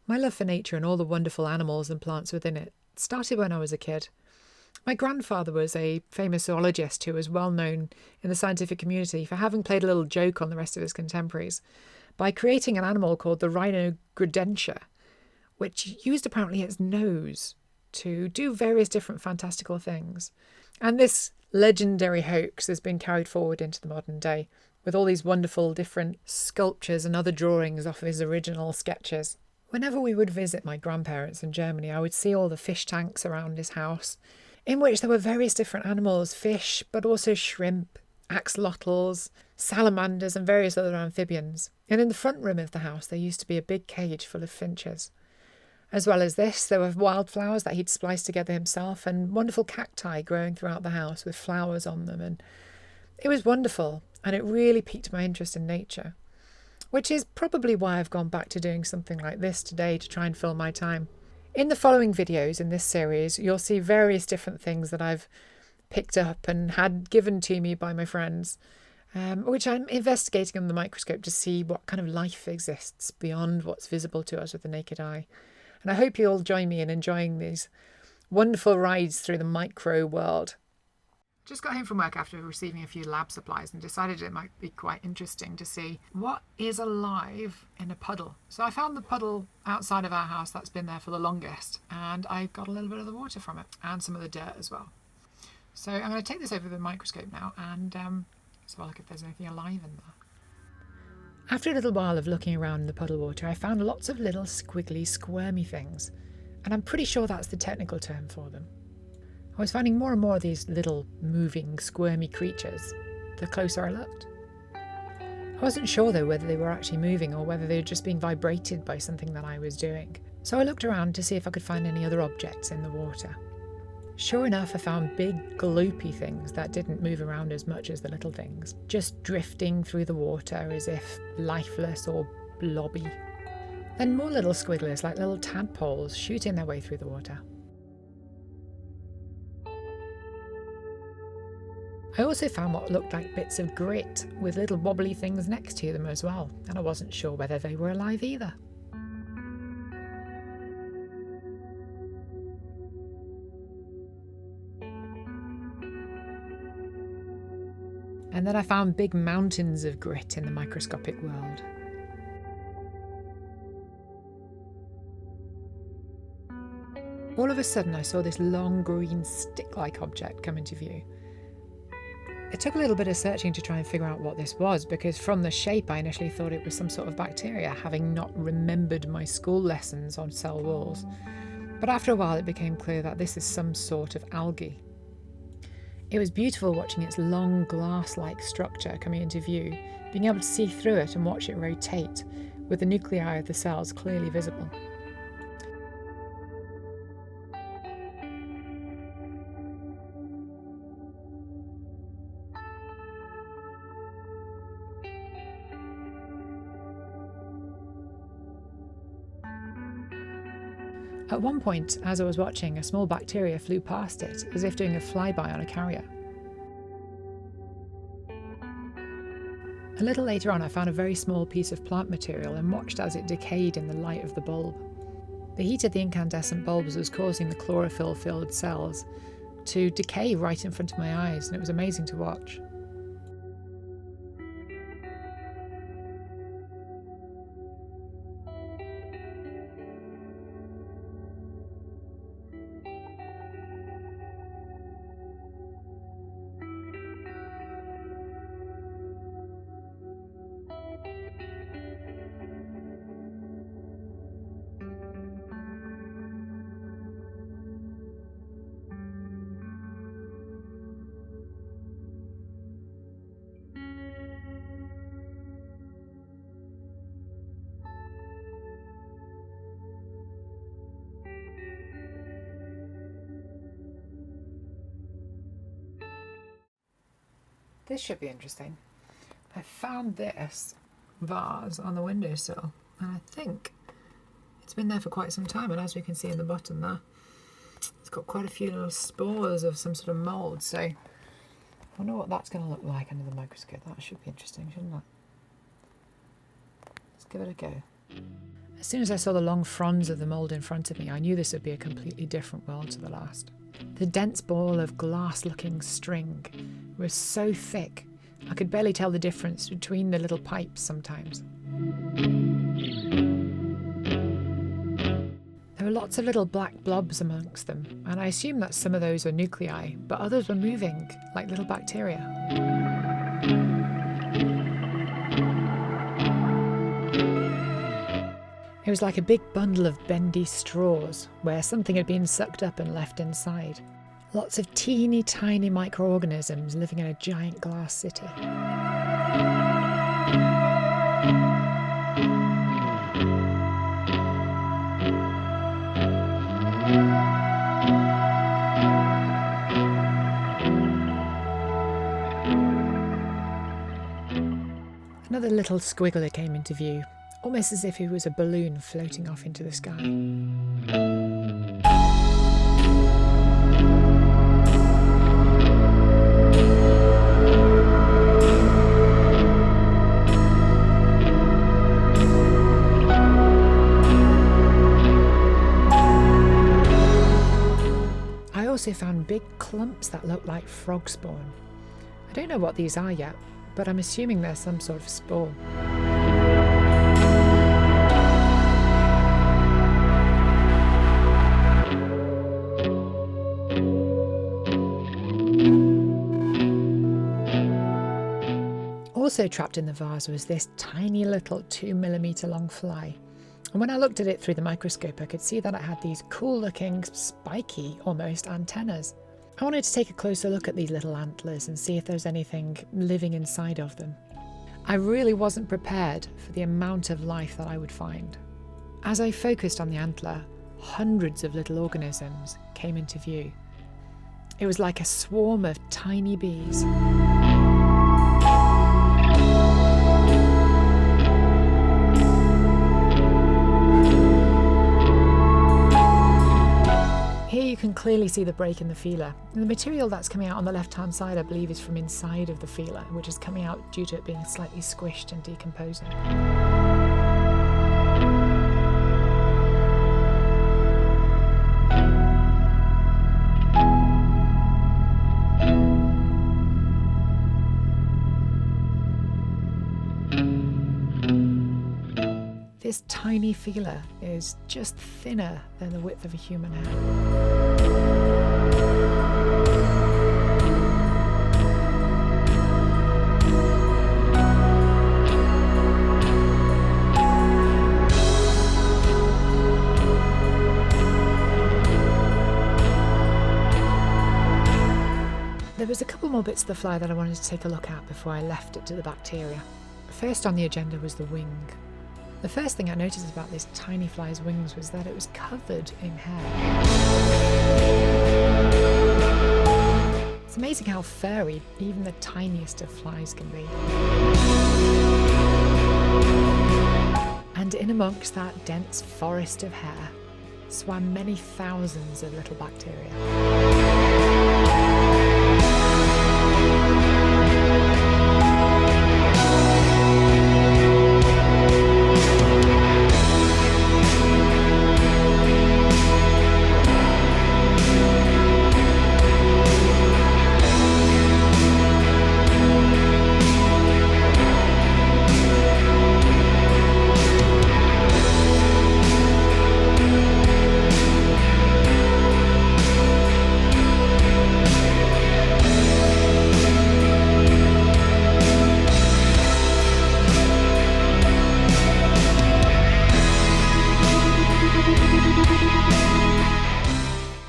My love for nature and all the wonderful animals and plants within it started when I was a kid. My grandfather was a famous zoologist who was well known in the scientific community for having played a little joke on the rest of his contemporaries by creating an animal called the rhinogradentia, which used apparently its nose to do various different fantastical things. And this legendary hoax has been carried forward into the modern day with all these wonderful different sculptures and other drawings off of his original sketches. Whenever we would visit my grandparents in Germany, I would see all the fish tanks around his house, in which there were various different animals, fish, but also shrimp, axolotls, salamanders and various other amphibians. And in the front room of the house, there used to be a big cage full of finches. As well as this, there were wildflowers that he'd spliced together himself and wonderful cacti growing throughout the house with flowers on them. And it was wonderful, and it really piqued my interest in nature, which is probably why I've gone back to doing something like this today to try and fill my time. In the following videos in this series, you'll see various different things that I've picked up and had given to me by my friends, which I'm investigating on the microscope to see what kind of life exists beyond what's visible to us with the naked eye. And I hope you'll join me in enjoying these wonderful rides through the micro world. Just got home from work after receiving a few lab supplies and decided it might be quite interesting to see what is alive in a puddle. So I found the puddle outside of our house that's been there for the longest, and I got a little bit of the water from it and some of the dirt as well. So I'm going to take this over the microscope now and let's have a look if there's anything alive in there. After a little while of looking around in the puddle water, I found lots of little squiggly, squirmy things, and I'm pretty sure that's the technical term for them. I was finding more and more of these little moving, squirmy creatures the closer I looked. I wasn't sure though whether they were actually moving or whether they were just being vibrated by something that I was doing. So I looked around to see if I could find any other objects in the water. Sure enough, I found big gloopy things that didn't move around as much as the little things, just drifting through the water as if lifeless or blobby. Then more little squigglers like little tadpoles shooting their way through the water. I also found what looked like bits of grit with little wobbly things next to them as well, and I wasn't sure whether they were alive either. And then I found big mountains of grit in the microscopic world. All of a sudden I saw this long green stick-like object come into view. It took a little bit of searching to try and figure out what this was, because from the shape I initially thought it was some sort of bacteria, having not remembered my school lessons on cell walls. But after a while it became clear that this is some sort of algae. It was beautiful watching its long glass-like structure coming into view, being able to see through it and watch it rotate, with the nuclei of the cells clearly visible. At one point, as I was watching, a small bacteria flew past it, as if doing a flyby on a carrier. A little later on, I found a very small piece of plant material and watched as it decayed in the light of the bulb. The heat of the incandescent bulbs was causing the chlorophyll-filled cells to decay right in front of my eyes, and it was amazing to watch. This should be interesting. I found this vase on the windowsill, and I think it's been there for quite some time, and as we can see in the bottom there, it's got quite a few little spores of some sort of mould, so I wonder what that's going to look like under the microscope. That should be interesting, shouldn't it? Let's give it a go. As soon as I saw the long fronds of the mould in front of me, I knew this would be a completely different world to the last. The dense ball of glass-looking string was so thick, I could barely tell the difference between the little pipes sometimes. There were lots of little black blobs amongst them, and I assumed that some of those were nuclei, but others were moving, like little bacteria. It was like a big bundle of bendy straws, where something had been sucked up and left inside. Lots of teeny tiny microorganisms living in a giant glass city. Another little squiggler came into view, almost as if he was a balloon floating off into the sky. I also found big clumps that looked like frog spawn. I don't know what these are yet, but I'm assuming they're some sort of spore. Also trapped in the vase was this tiny little 2mm long fly. And when I looked at it through the microscope, I could see that it had these cool looking, spiky almost antennas. I wanted to take a closer look at these little antlers and see if there's anything living inside of them. I really wasn't prepared for the amount of life that I would find. As I focused on the antler, hundreds of little organisms came into view. It was like a swarm of tiny bees. Here you can clearly see the break in the feeler. And the material that's coming out on the left-hand side, I believe, is from inside of the feeler, which is coming out due to it being slightly squished and decomposing. This tiny feeler is just thinner than the width of a human hand. There was a couple more bits of the fly that I wanted to take a look at before I left it to the bacteria. First on the agenda was the wing. The first thing I noticed about this tiny fly's wings was that it was covered in hair. It's amazing how furry even the tiniest of flies can be. And in amongst that dense forest of hair swam many thousands of little bacteria.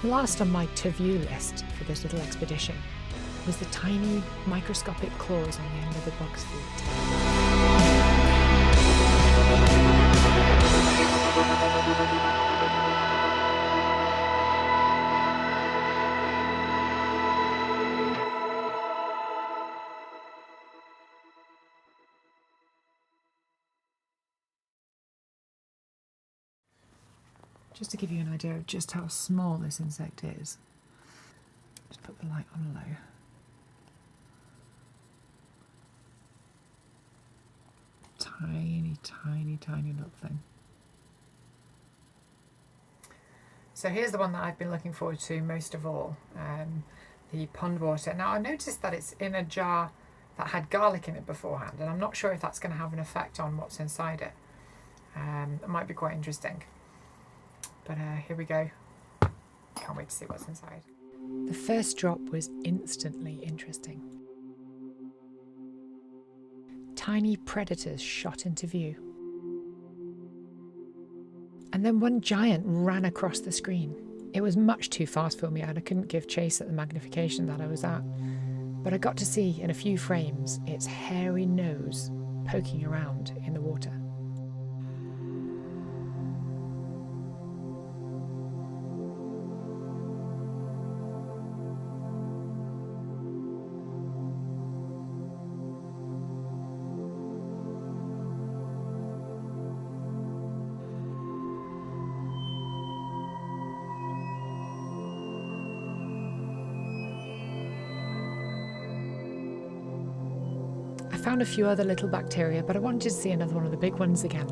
Last on my to-view list for this little expedition was the tiny microscopic claws on the end of the bug's feet. Just to give you an idea of just how small this insect is. Just put the light on low. Tiny, tiny, tiny little thing. So here's the one that I've been looking forward to most of all, the pond water. Now I noticed that it's in a jar that had garlic in it beforehand, and I'm not sure if that's going to have an effect on what's inside it. It might be quite interesting. But here we go. Can't wait to see what's inside. The first drop was instantly interesting. Tiny predators shot into view. And then one giant ran across the screen. It was much too fast for me and I couldn't give chase at the magnification that I was at. But I got to see in a few frames its hairy nose poking around in the water. I found a few other little bacteria, but I wanted to see another one of the big ones again.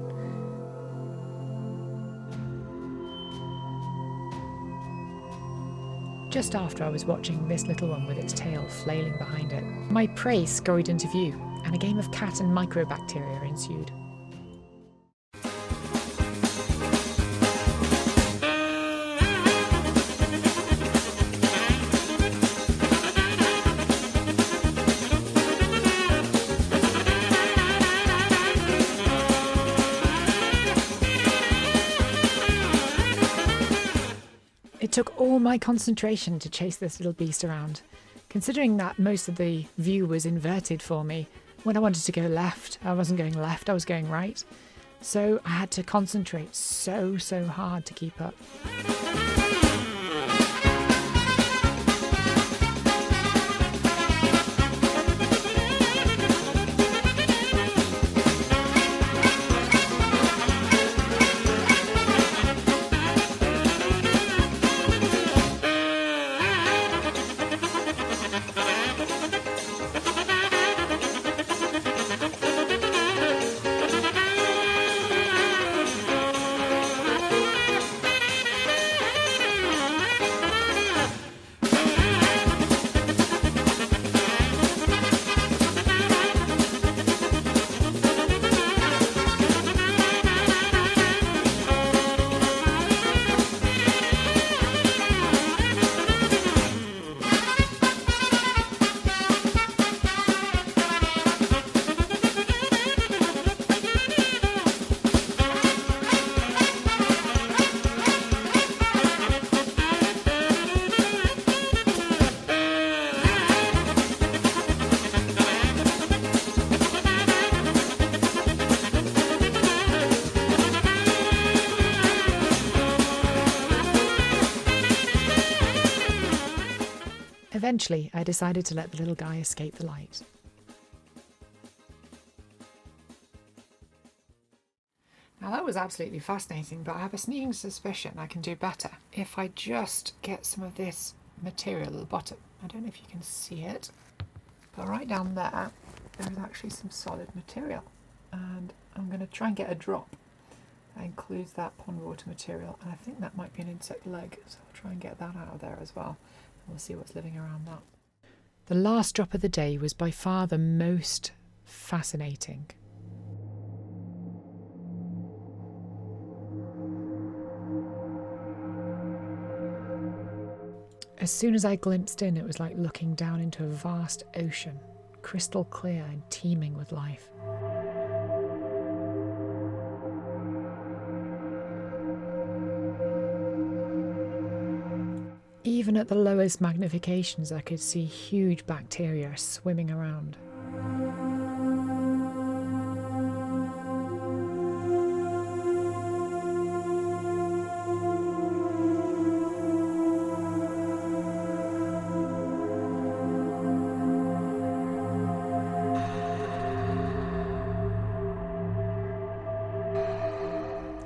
Just after I was watching this little one with its tail flailing behind it, my prey scurried into view, and a game of cat and microbacteria ensued. It took all my concentration to chase this little beast around, considering that most of the view was inverted for me. When I wanted to go left, I wasn't going left, I was going right. So I had to concentrate so hard to keep up. Eventually, I decided to let the little guy escape the light. Now that was absolutely fascinating, but I have a sneaking suspicion I can do better if I just get some of this material at the bottom. I don't know if you can see it, but right down there, there's actually some solid material. And I'm going to try and get a drop that includes that pond water material, and I think that might be an insect leg, so I'll try and get that out of there as well. We'll see what's living around that. The last drop of the day was by far the most fascinating. As soon as I glimpsed in, it was like looking down into a vast ocean, crystal clear and teeming with life. Even at the lowest magnifications, I could see huge bacteria swimming around.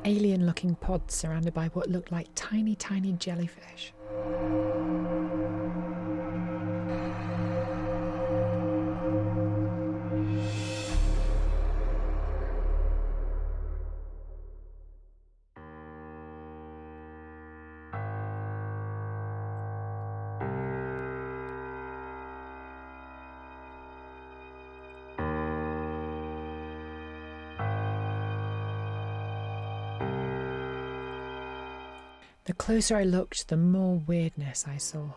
alien-looking pods surrounded by what looked like tiny, tiny jellyfish. The closer I looked, the more weirdness I saw.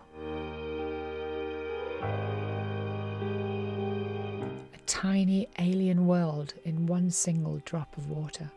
A tiny alien world in one single drop of water.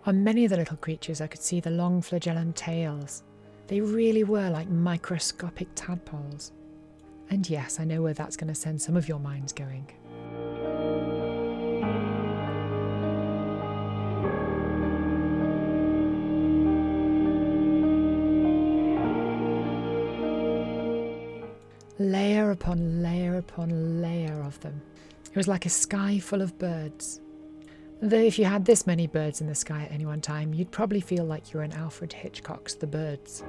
On many of the little creatures I could see the long flagellum tails. They really were like microscopic tadpoles. And yes, I know where that's going to send some of your minds going. Layer upon layer upon layer of them. It was like a sky full of birds. Though if you had this many birds in the sky at any one time, you'd probably feel like you're in Alfred Hitchcock's The Birds.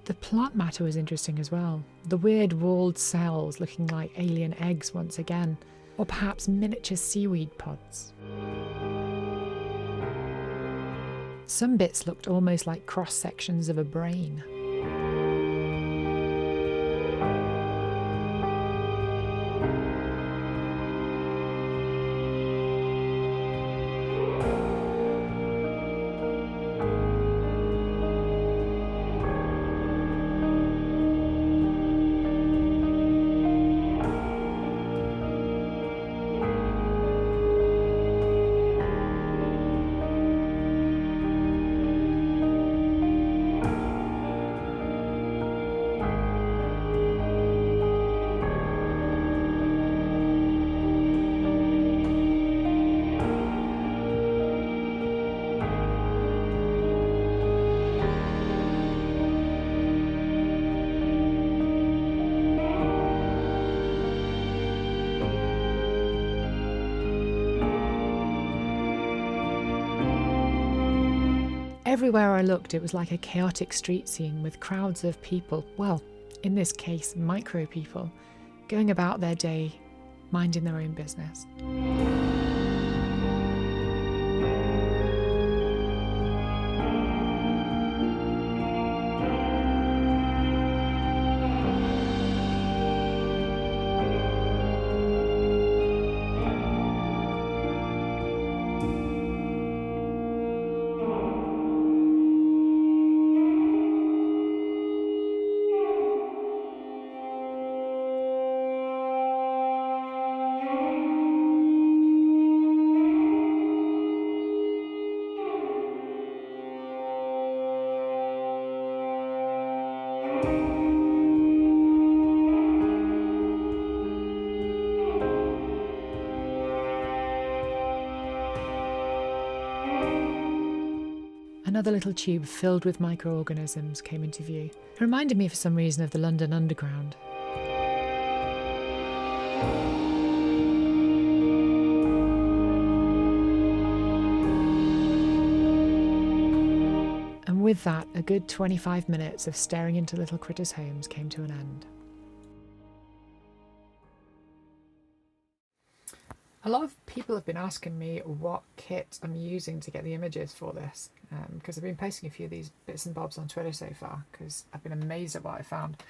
The plant matter was interesting as well. The weird walled cells looking like alien eggs once again, or perhaps miniature seaweed pods. Some bits looked almost like cross-sections of a brain. Everywhere I looked, it was like a chaotic street scene with crowds of people, well, in this case, micro people, going about their day, minding their own business. Another little tube filled with microorganisms came into view. It reminded me for some reason of the London Underground. And with that, a good 25 minutes of staring into little critters' homes came to an end. A lot of people have been asking me what kit I'm using to get the images for this, because I've been posting a few of these bits and bobs on Twitter so far, because I've been amazed at what I found.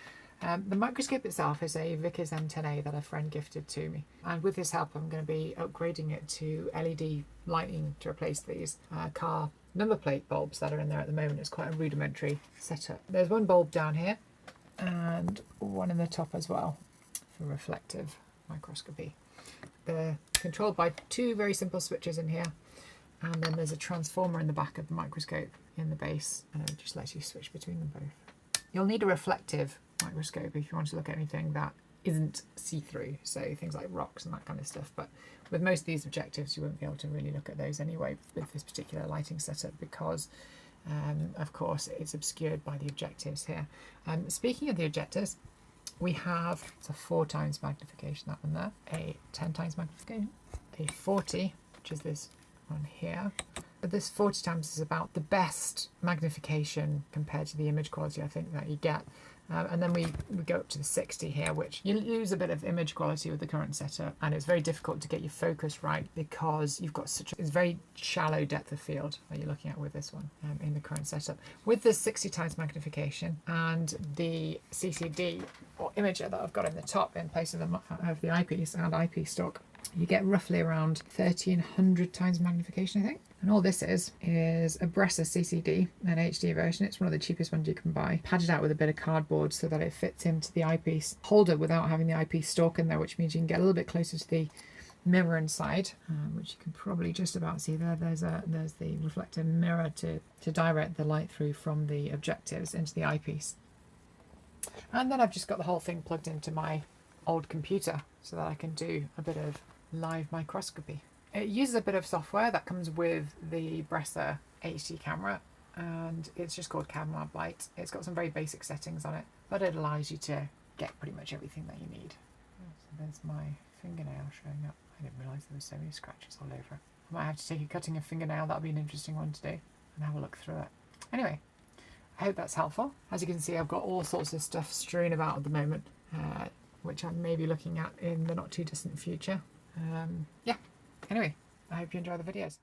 The microscope itself is a Vickers M10A that a friend gifted to me, and with his help I'm going to be upgrading it to LED lighting to replace these car number plate bulbs that are in there at the moment. It's quite a rudimentary setup. There's one bulb down here and one in the top as well for reflective microscopy. They're controlled by two very simple switches in here, and then there's a transformer in the back of the microscope in the base, and it just lets you switch between them both. You'll need a reflective microscope if you want to look at anything that isn't see-through, so things like rocks and that kind of stuff, but with most of these objectives you won't be able to really look at those anyway with this particular lighting setup, because of course it's obscured by the objectives here. Speaking of the objectives, we have, it's a 4 times magnification, that one there, a 10 times magnification, a 40, which is this one here. But this 40 times is about the best magnification compared to the image quality I think that you get. And then we go up to the 60 here, which you lose a bit of image quality with the current setup, and it's very difficult to get your focus right because you've got such a very shallow depth of field that you're looking at with this one in the current setup. With the 60 times magnification and the CCD or imager that I've got in the top in place of the eyepiece and eyepiece stock, you get roughly around 1300 times magnification, I think. And all this is a Bressa CCD, an HD version. It's one of the cheapest ones you can buy. Padded out with a bit of cardboard so that it fits into the eyepiece holder without having the eyepiece stalk in there, which means you can get a little bit closer to the mirror inside, which you can probably just about see there. There's the reflector mirror to direct the light through from the objectives into the eyepiece. And then I've just got the whole thing plugged into my old computer so that I can do a bit of live microscopy. It uses a bit of software that comes with the Bressa HD camera, and it's just called Camera Lite. It's got some very basic settings on it, but it allows you to get pretty much everything that you need. So there's my fingernail showing up. I didn't realise there were so many scratches all over it. I might have to take a cutting a fingernail. That'll be an interesting one to do and have a look through it. Anyway, I hope that's helpful. As you can see, I've got all sorts of stuff strewn about at the moment, which I may be looking at in the not too distant future. Yeah. Anyway, I hope you enjoy the videos.